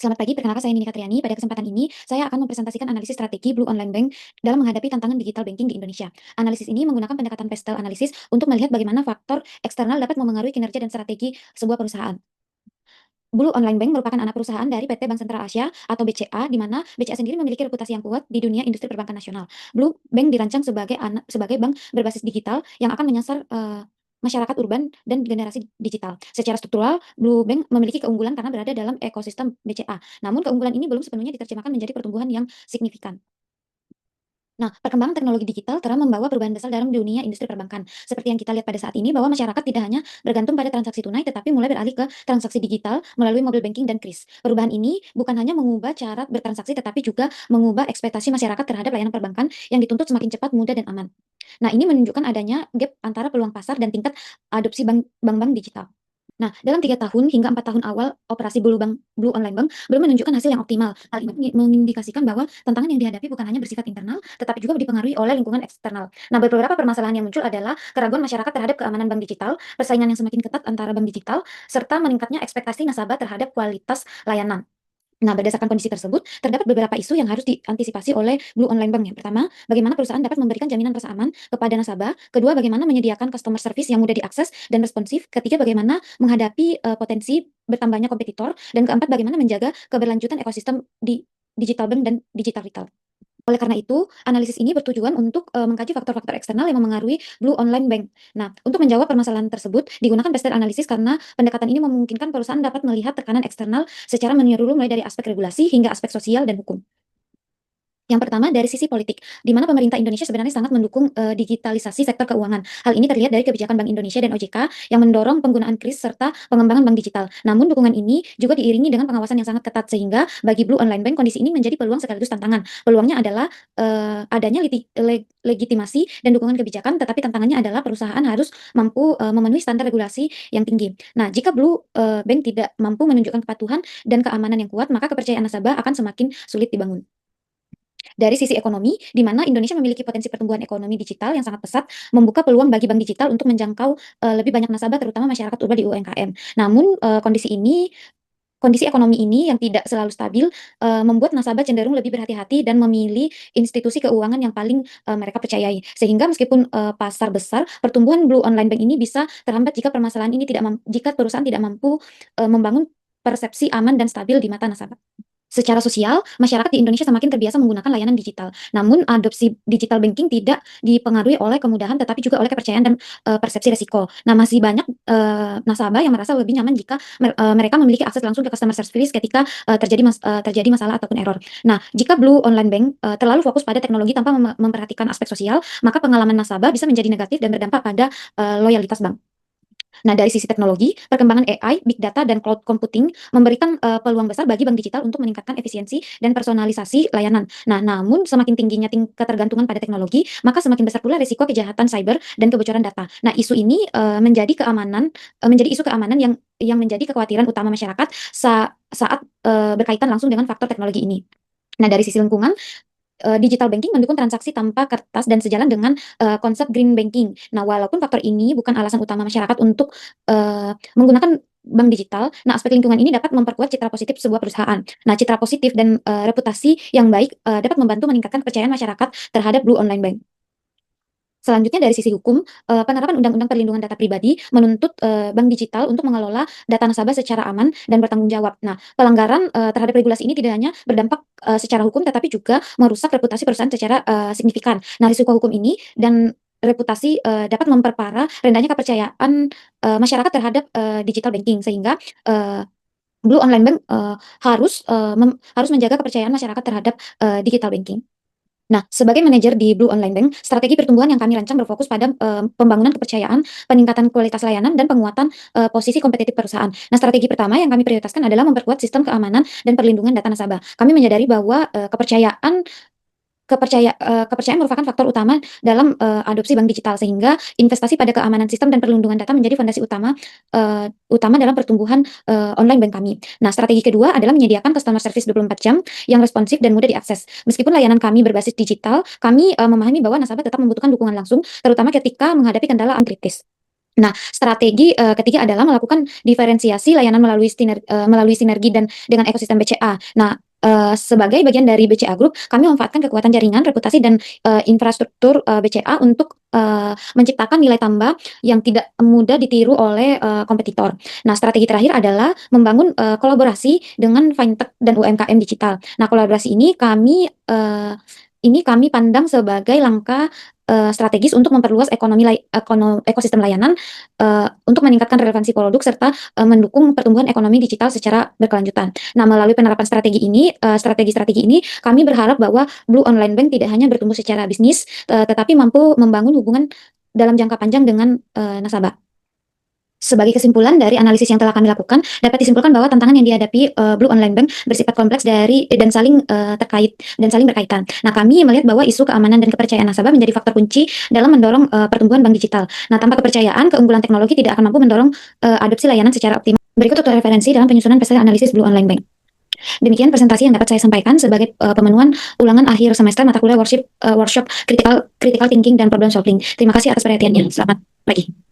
Selamat pagi, perkenalkan saya Nini Katriani. Pada kesempatan ini, saya akan mempresentasikan analisis strategi Blue Online Bank dalam menghadapi tantangan digital banking di Indonesia. Analisis ini menggunakan pendekatan pastel analisis untuk melihat bagaimana faktor eksternal dapat memengaruhi kinerja dan strategi sebuah perusahaan. Blue Online Bank merupakan anak perusahaan dari PT Bank Sentral Asia atau BCA, di mana BCA sendiri memiliki reputasi yang kuat di dunia industri perbankan nasional. Blue Bank dirancang sebagai bank berbasis digital yang akan menyasar masyarakat urban dan generasi digital. Secara struktural, Blue Bank memiliki keunggulan karena berada dalam ekosistem BCA. Namun keunggulan ini belum sepenuhnya diterjemahkan menjadi pertumbuhan yang signifikan. Nah, perkembangan teknologi digital telah membawa perubahan besar dalam dunia industri perbankan. Seperti yang kita lihat pada saat ini, bahwa masyarakat tidak hanya bergantung pada transaksi tunai, tetapi mulai beralih ke transaksi digital melalui mobile banking dan kris. Perubahan ini bukan hanya mengubah cara bertransaksi, tetapi juga mengubah ekspektasi masyarakat terhadap layanan perbankan yang dituntut semakin cepat, mudah, dan aman. Nah, ini menunjukkan adanya gap antara peluang pasar dan tingkat adopsi bank-bank digital. Nah, dalam 3 tahun hingga 4 tahun awal operasi Blue Online Bank belum menunjukkan hasil yang optimal. Hal ini mengindikasikan bahwa tantangan yang dihadapi bukan hanya bersifat internal, tetapi juga dipengaruhi oleh lingkungan eksternal. Nah, beberapa permasalahan yang muncul adalah keraguan masyarakat terhadap keamanan bank digital, persaingan yang semakin ketat antara bank digital, serta meningkatnya ekspektasi nasabah terhadap kualitas layanan. Nah, berdasarkan kondisi tersebut, terdapat beberapa isu yang harus diantisipasi oleh Blue Online Bank. Yang pertama, bagaimana perusahaan dapat memberikan jaminan rasa aman kepada nasabah. Kedua, bagaimana menyediakan customer service yang mudah diakses dan responsif. Ketiga, bagaimana menghadapi potensi bertambahnya kompetitor. Dan keempat, bagaimana menjaga keberlanjutan ekosistem di digital bank dan digital retail. Oleh karena itu, analisis ini bertujuan untuk mengkaji faktor-faktor eksternal yang memengaruhi Blue Online Bank. Nah, untuk menjawab permasalahan tersebut, digunakan pastel analisis karena pendekatan ini memungkinkan perusahaan dapat melihat tekanan eksternal secara menyeluruh, mulai dari aspek regulasi hingga aspek sosial dan hukum. Yang pertama, dari sisi politik, di mana pemerintah Indonesia sebenarnya sangat mendukung digitalisasi sektor keuangan. Hal ini terlihat dari kebijakan Bank Indonesia dan OJK yang mendorong penggunaan kris serta pengembangan bank digital. Namun, dukungan ini juga diiringi dengan pengawasan yang sangat ketat, sehingga bagi Blue Online Bank kondisi ini menjadi peluang sekaligus tantangan. Peluangnya adalah adanya legitimasi dan dukungan kebijakan, tetapi tantangannya adalah perusahaan harus mampu memenuhi standar regulasi yang tinggi. Nah, jika Blue Bank tidak mampu menunjukkan kepatuhan dan keamanan yang kuat, maka kepercayaan nasabah akan semakin sulit dibangun. Dari sisi ekonomi, di mana Indonesia memiliki potensi pertumbuhan ekonomi digital yang sangat pesat, membuka peluang bagi bank digital untuk menjangkau lebih banyak nasabah, terutama masyarakat urban di UMKM. Namun, kondisi ekonomi ini yang tidak selalu stabil, membuat nasabah cenderung lebih berhati-hati dan memilih institusi keuangan yang paling mereka percayai. Sehingga meskipun pasar besar, pertumbuhan Blue Online Bank ini bisa terhambat jika permasalahan ini jika perusahaan tidak mampu membangun persepsi aman dan stabil di mata nasabah. Secara sosial, masyarakat di Indonesia semakin terbiasa menggunakan layanan digital. Namun, adopsi digital banking tidak dipengaruhi oleh kemudahan, tetapi juga oleh kepercayaan dan persepsi resiko. Nah, masih banyak nasabah yang merasa lebih nyaman jika mereka memiliki akses langsung ke customer service ketika terjadi masalah ataupun error. Nah, jika Blue Online Bank terlalu fokus pada teknologi tanpa memperhatikan aspek sosial, maka pengalaman nasabah bisa menjadi negatif dan berdampak pada loyalitas bank. Nah, dari sisi teknologi, perkembangan AI, big data, dan cloud computing memberikan peluang besar bagi bank digital untuk meningkatkan efisiensi dan personalisasi layanan. Nah, namun semakin tingginya ketergantungan pada teknologi, maka semakin besar pula risiko kejahatan cyber dan kebocoran data. Nah, isu ini menjadi isu keamanan yang menjadi kekhawatiran utama masyarakat saat berkaitan langsung dengan faktor teknologi ini. Nah, dari sisi lingkungan, digital banking mendukung transaksi tanpa kertas dan sejalan dengan konsep green banking. Nah, walaupun faktor ini bukan alasan utama masyarakat untuk menggunakan bank digital, nah aspek lingkungan ini dapat memperkuat citra positif sebuah perusahaan. Nah, citra positif dan reputasi yang baik dapat membantu meningkatkan kepercayaan masyarakat terhadap Blue Online Bank. Selanjutnya, dari sisi hukum, penerapan Undang-Undang Perlindungan Data Pribadi menuntut bank digital untuk mengelola data nasabah secara aman dan bertanggung jawab. Nah, pelanggaran terhadap regulasi ini tidak hanya berdampak secara hukum, tetapi juga merusak reputasi perusahaan secara signifikan. Nah, risiko hukum ini dan reputasi dapat memperparah rendahnya kepercayaan masyarakat terhadap digital banking, sehingga Blue Online Bank harus menjaga kepercayaan masyarakat terhadap digital banking. Nah, sebagai manajer di Blue Online Bank, strategi pertumbuhan yang kami rancang berfokus pada pembangunan kepercayaan, peningkatan kualitas layanan, dan penguatan posisi kompetitif perusahaan. Nah, strategi pertama yang kami prioritaskan adalah memperkuat sistem keamanan dan perlindungan data nasabah. Kami menyadari bahwa kepercayaan merupakan faktor utama dalam adopsi bank digital, sehingga investasi pada keamanan sistem dan perlindungan data menjadi fondasi utama dalam pertumbuhan online bank kami. Nah, strategi kedua adalah menyediakan customer service 24 jam yang responsif dan mudah diakses. Meskipun layanan kami berbasis digital, kami memahami bahwa nasabah tetap membutuhkan dukungan langsung, terutama ketika menghadapi kendala kritis. Nah, strategi ketiga adalah melakukan diferensiasi layanan melalui sinergi dan dengan ekosistem BCA. Nah, sebagai bagian dari BCA Group, kami memanfaatkan kekuatan jaringan, reputasi, dan infrastruktur BCA untuk menciptakan nilai tambah yang tidak mudah ditiru oleh kompetitor. Nah, strategi terakhir adalah membangun kolaborasi dengan fintech dan UMKM digital. Nah, kolaborasi ini kami pandang sebagai langkah strategis untuk memperluas ekosistem layanan, untuk meningkatkan relevansi produk serta mendukung pertumbuhan ekonomi digital secara berkelanjutan. Nah, melalui penerapan strategi-strategi ini, kami berharap bahwa Blue Online Bank tidak hanya bertumbuh secara bisnis, tetapi mampu membangun hubungan dalam jangka panjang dengan nasabah. Sebagai kesimpulan dari analisis yang telah kami lakukan, dapat disimpulkan bahwa tantangan yang dihadapi Blue Online Bank bersifat kompleks dan saling berkaitan. Nah, kami melihat bahwa isu keamanan dan kepercayaan nasabah menjadi faktor kunci dalam mendorong pertumbuhan bank digital. Nah, tanpa kepercayaan, keunggulan teknologi tidak akan mampu mendorong adopsi layanan secara optimal. Berikut untuk referensi dalam penyusunan pesel analisis Blue Online Bank. Demikian presentasi yang dapat saya sampaikan sebagai pemenuhan ulangan akhir semester mata kuliah workshop critical thinking dan problem solving. Terima kasih atas perhatiannya. Selamat pagi.